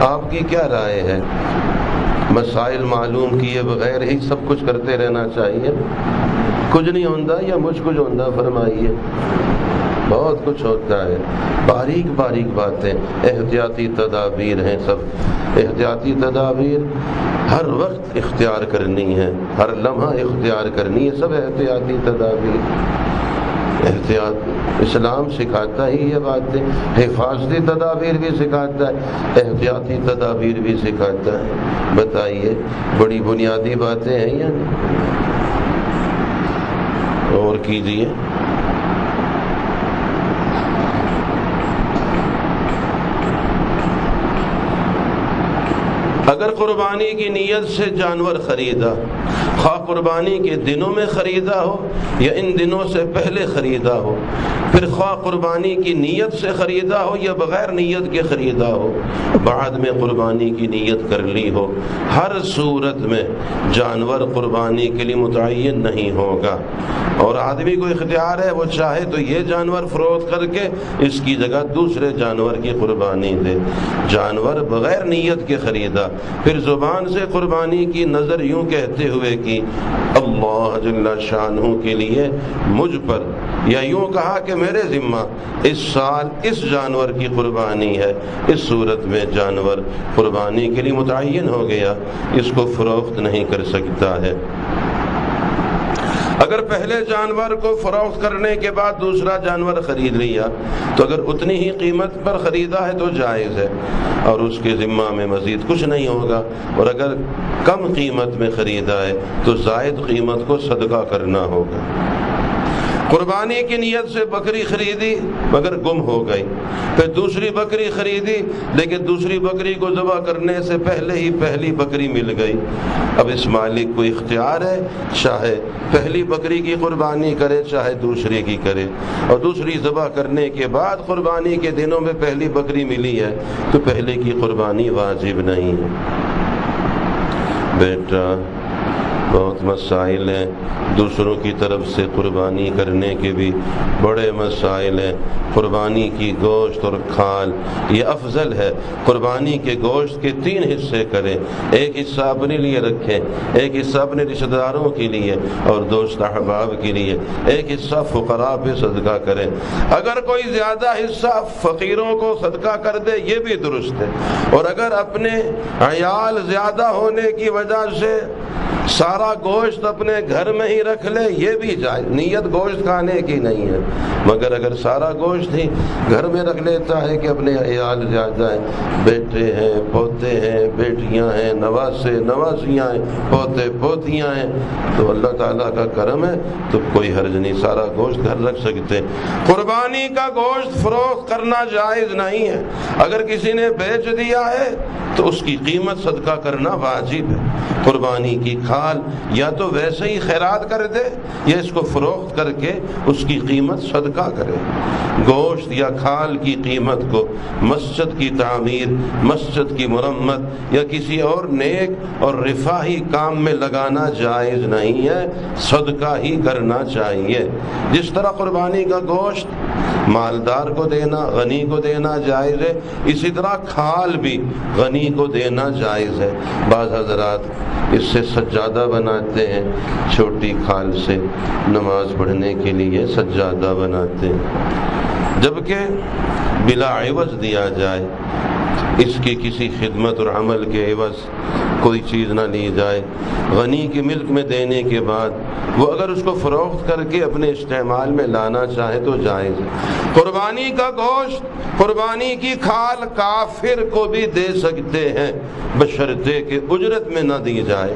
آپ کی کیا رائے ہے؟ مسائل معلوم کیے بغیر ہی سب کچھ کرتے رہنا چاہیے؟ کچھ نہیں ہوتا یا مجھ کچھ ہوتا؟ فرمائیے، بہت کچھ ہوتا ہے، باریک باریک باتیں، احتیاطی تدابیر ہیں، سب احتیاطی تدابیر ہر وقت اختیار کرنی ہے، ہر لمحہ اختیار کرنی ہے، سب احتیاطی تدابیر۔ احتیاط اسلام سکھاتا ہی یہ باتیں، حفاظتی تدابیر بھی سکھاتا ہے، احتیاطی تدابیر بھی سکھاتا ہے۔ بتائیے، بڑی بنیادی باتیں ہیں یا نہیں؟ اور کیجیے۔ اگر قربانی کی نیت سے جانور خریدا، خواہ قربانی کے دنوں میں خریدا ہو یا ان دنوں سے پہلے خریدا ہو، پھر خواہ قربانی کی نیت سے خریدا ہو یا بغیر نیت کے خریدا ہو، بعد میں قربانی کی نیت کر لی ہو، ہر صورت میں جانور قربانی کے لیے متعین نہیں ہوگا۔ اور آدمی کو اختیار ہے، وہ چاہے تو یہ جانور فروخت کر کے اس کی جگہ دوسرے جانور کی قربانی دے۔ جانور بغیر نیت کے خریدا، پھر زبان سے قربانی کی نظر یوں کہتے ہوئے کہ اللہ جل شانہ کے لیے مجھ پر، یا یوں کہا کہ میرے ذمہ اس سال اس جانور کی قربانی ہے، اس صورت میں جانور قربانی کے لیے متعین ہو گیا، اس کو فروخت نہیں کر سکتا ہے۔ اگر پہلے جانور کو فروخت کرنے کے بعد دوسرا جانور خرید لیا تو اگر اتنی ہی قیمت پر خریدا ہے تو جائز ہے اور اس کے ذمہ میں مزید کچھ نہیں ہوگا، اور اگر کم قیمت میں خریدا ہے تو زائد قیمت کو صدقہ کرنا ہوگا۔ قربانی کی نیت سے بکری خریدی مگر گم ہو گئی، پھر دوسری بکری خریدی لیکن دوسری بکری کو ذبح کرنے سے پہلے ہی پہلی بکری مل گئی۔ اب اس مالک کو اختیار ہے، چاہے پہلی بکری کی قربانی کرے چاہے دوسری کی کرے، اور دوسری ذبح کرنے کے بعد قربانی کے دنوں میں پہلی بکری ملی ہے تو پہلے کی قربانی واجب نہیں ہے۔ بیٹا، بہت مسائل ہیں، دوسروں کی طرف سے قربانی کرنے کے بھی بڑے مسائل ہیں۔ قربانی کی گوشت اور کھال یہ افضل ہے۔ قربانی کے گوشت کے 3 حصے کریں، ایک حصہ اپنے لیے رکھیں، ایک حصہ اپنے رشتہ داروں کے لیے اور دوست احباب کے لیے، ایک حصہ فقراء پہ صدقہ کریں۔ اگر کوئی زیادہ حصہ فقیروں کو صدقہ کر دے یہ بھی درست ہے، اور اگر اپنے عیال زیادہ ہونے کی وجہ سے سارا گوشت اپنے گھر میں ہی رکھ لے یہ بھی جائز، نیت گوشت کھانے کی نہیں ہے، مگر اگر سارا گوشت ہی گھر میں رکھ لیتا ہے کہ اپنے عیال زیادہ ہیں، بیٹے ہیں، پوتے ہیں، بیٹیاں ہیں، نواسے نواسیاں ہیں، پوتے پوتیاں ہیں، تو اللہ تعالیٰ کا کرم ہے تو کوئی حرج نہیں، سارا گوشت گھر رکھ سکتے۔ قربانی کا گوشت فروخت کرنا جائز نہیں ہے، اگر کسی نے بیچ دیا ہے تو اس کی قیمت صدقہ کرنا واجب ہے۔ قربانی کی کھال یا تو ویسے ہی خیرات کر دے یا اس کو فروخت کر کے اس کی قیمت صدقہ کرے۔ گوشت یا کھال کی قیمت کو مسجد کی تعمیر، مسجد کی مرمت یا کسی اور نیک اور رفاہی کام میں لگانا جائز نہیں ہے، صدقہ ہی کرنا چاہیے۔ جس طرح قربانی کا گوشت مالدار کو دینا، غنی کو دینا جائز ہے، اسی طرح کھال بھی غنی کو دینا جائز ہے۔ بعض حضرات اس سے سجادہ بناتے ہیں، چھوٹی کھال سے نماز پڑھنے کے لیے سجادہ بناتے ہیں، جبکہ بلا عوض دیا جائے، اس کی کسی خدمت اور عمل کے عوض کوئی چیز نہ لی جائے۔ غنی کے ملک میں دینے کے بعد وہ اگر اس کو فروخت کر کے اپنے استعمال میں لانا چاہے تو جائز ہے۔ قربانی کا گوشت، قربانی کی کھال کافر کو بھی دے سکتے ہیں بشرطے کہ اجرت میں نہ دی جائے۔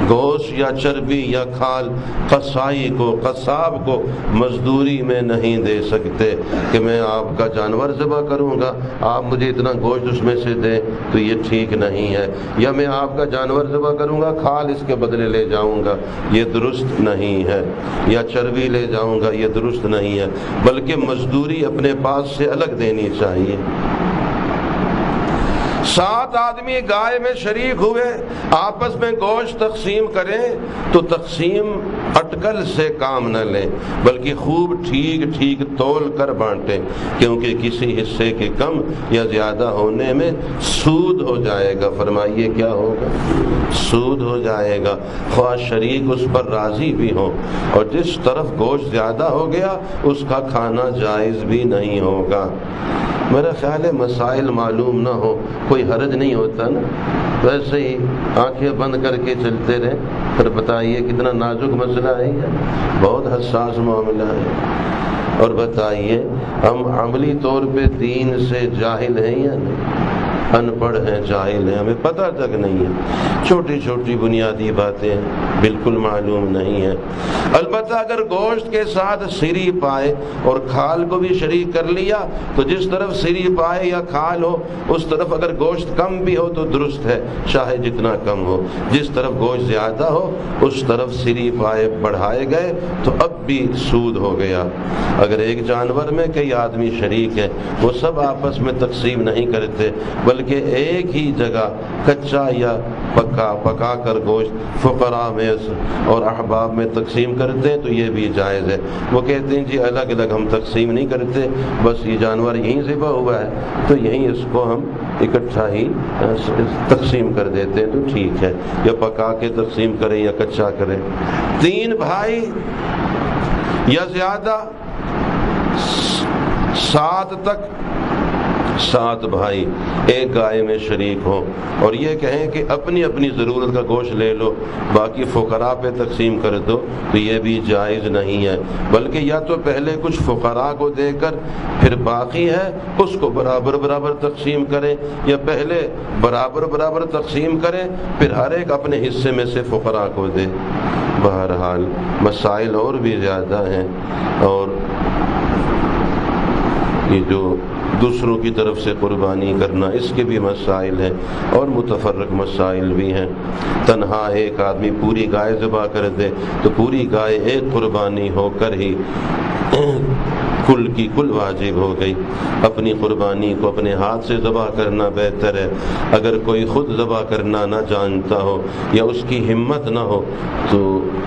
گوشت یا چربی یا کھال قصائی کو، قصاب کو مزدوری میں نہیں دے سکتے کہ میں آپ کا جانور ذبح کروں گا، آپ مجھے اتنا گوشت اس میں سے دیں، تو یہ ٹھیک نہیں ہے، یا میں آپ کا جانور ذبح کروں گا کھال اس کے بدلے لے جاؤں گا، یہ درست نہیں ہے، یا چربی لے جاؤں گا، یہ درست نہیں ہے، بلکہ مزدوری اپنے پاس سے الگ دینی چاہیے۔ 7 آدمی گائے میں شریک ہوئے، آپس میں گوشت تقسیم کریں تو تقسیم اٹکل سے کام نہ لیں بلکہ خوب ٹھیک ٹھیک تول کر بانٹیں، کیونکہ کسی حصے کے کم یا زیادہ ہونے میں سود ہو جائے گا۔ فرمائیے کیا ہوگا؟ سود ہو جائے گا، خواہ شریک اس پر راضی بھی ہو، اور جس طرف گوشت زیادہ ہو گیا اس کا کھانا جائز بھی نہیں ہوگا۔ میرا خیال ہے مسائل معلوم نہ ہو کوئی حرج نہیں ہوتا نا، ویسے ہی آنکھیں بند کر کے چلتے رہے۔ پھر بتائیے کتنا نازک مسئلہ ہے، بہت حساس معاملہ ہے۔ اور بتائیے ہم عملی طور پہ دین سے جاہل ہیں یا نہیں؟ ان پڑھ ہیں، جاہل ہیں، ہمیں پتہ تک نہیں ہے، چھوٹی چھوٹی بنیادی باتیں بالکل معلوم نہیں ہیں۔ البتہ اگر گوشت کے ساتھ سری پائے اور کھال کو بھی شریک کر لیا تو جس طرف سری پائے یا کھال ہو اس طرف اگر گوشت کم بھی ہو تو درست ہے، چاہے جتنا کم ہو۔ جس طرف گوشت زیادہ ہو اس طرف سری پائے بڑھائے گئے تو اب بھی سود ہو گیا۔ اگر ایک جانور میں کئی آدمی شریک ہیں، وہ سب آپس میں تقسیم نہیں کرتے بلکہ ایک ہی جگہ کچا یا پکا کر گوشت فقراء میں اور احباب میں تقسیم کرتے ہیں تو یہ بھی جائز ہے۔ وہ کہتے ہیں جی الگ الگ ہم تقسیم نہیں کرتے، بس یہ جانور یہیں ذبح ہوا ہے تو یہیں اس کو ہم اکٹھا ہی تقسیم کر دیتے ہیں تو ٹھیک ہے، یا پکا کے تقسیم کریں یا کچا کریں۔ 3 بھائی یا زیادہ 7 تک 7 بھائی ایک گائے میں شریک ہوں اور یہ کہیں کہ اپنی اپنی ضرورت کا گوشت لے لو باقی فقراء پہ تقسیم کر دو تو یہ بھی جائز نہیں ہے، بلکہ یا تو پہلے کچھ فقراء کو دے کر پھر باقی ہے اس کو برابر برابر تقسیم کریں، یا پہلے برابر برابر تقسیم کریں پھر ہر ایک اپنے حصے میں سے فقراء کو دے۔ بہرحال مسائل اور بھی زیادہ ہیں، اور یہ جو دوسروں کی طرف سے قربانی کرنا اس کے بھی مسائل ہیں اور متفرق مسائل بھی ہیں۔ تنہا ایک آدمی پوری گائے ذبح کر دے تو پوری گائے ایک قربانی ہو کر ہی کل کی کل واجب ہو گئی۔ اپنی قربانی کو اپنے ہاتھ سے ذبح کرنا بہتر ہے۔ اگر کوئی خود ذبح کرنا نہ جانتا ہو یا اس کی ہمت نہ ہو تو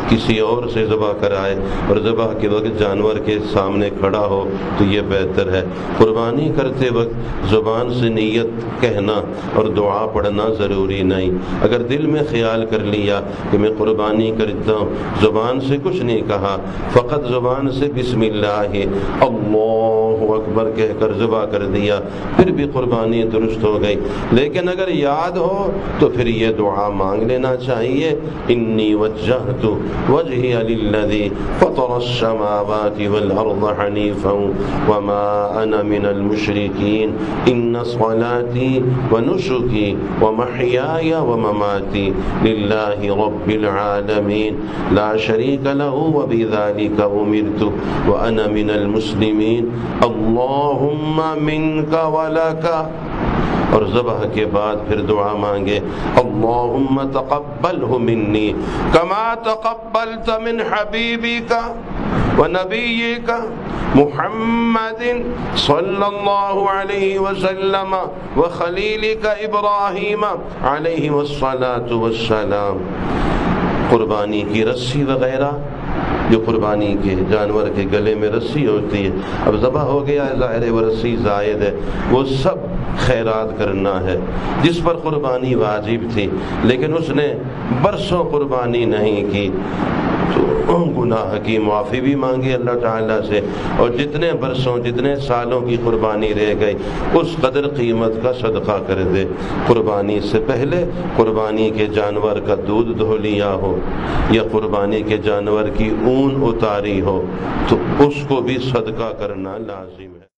کسی اور سے ذبح کرائے اور ذبح کے وقت جانور کے سامنے کھڑا ہو تو یہ بہتر ہے۔ قربانی کرتے وقت زبان سے نیت کہنا اور دعا پڑھنا ضروری نہیں۔ اگر دل میں خیال کر لیا کہ میں قربانی کرتا ہوں، زبان سے کچھ نہیں کہا، فقط زبان سے بسم اللہ اللہ اکبر کہہ کر ذبح کر دیا، پھر بھی قربانی درست ہو گئی۔ لیکن اگر یاد ہو تو پھر یہ دعا مانگ لینا چاہیے، انی وجہت وجہی للذی فطر السماوات والارض حنیفا وما انا من المشرکین ان صلاتی ونسکی ومحیای ومماتی للہ رب العالمین لا شریک لہ وبذلک امرت وانا من المسلمین اللہم منک ولک۔ اور ذبح کے بعد پھر دعا مانگے اللہم تقبلہ منی کما تقبلت من حبیبک ونبیک محمد صلی اللہ علیہ وسلم وخلیلک ابراہیم علیہ الصلاۃ والسلام۔ قربانی کی رسی وغیرہ جو قربانی کے جانور کے گلے میں رسی ہوتی ہے، اب ذبح ہو گیا ہے، ظاہر ہے وہ رسی زائد ہے، وہ سب خیرات کرنا ہے۔ جس پر قربانی واجب تھی لیکن اس نے برسوں قربانی نہیں کی تو گناہ کی معافی بھی مانگی اللہ تعالیٰ سے، اور جتنے برسوں جتنے سالوں کی قربانی رہ گئی اس قدر قیمت کا صدقہ کر دے۔ قربانی سے پہلے قربانی کے جانور کا دودھ دھو لیا ہو یا قربانی کے جانور کی اون اتاری ہو تو اس کو بھی صدقہ کرنا لازم ہے۔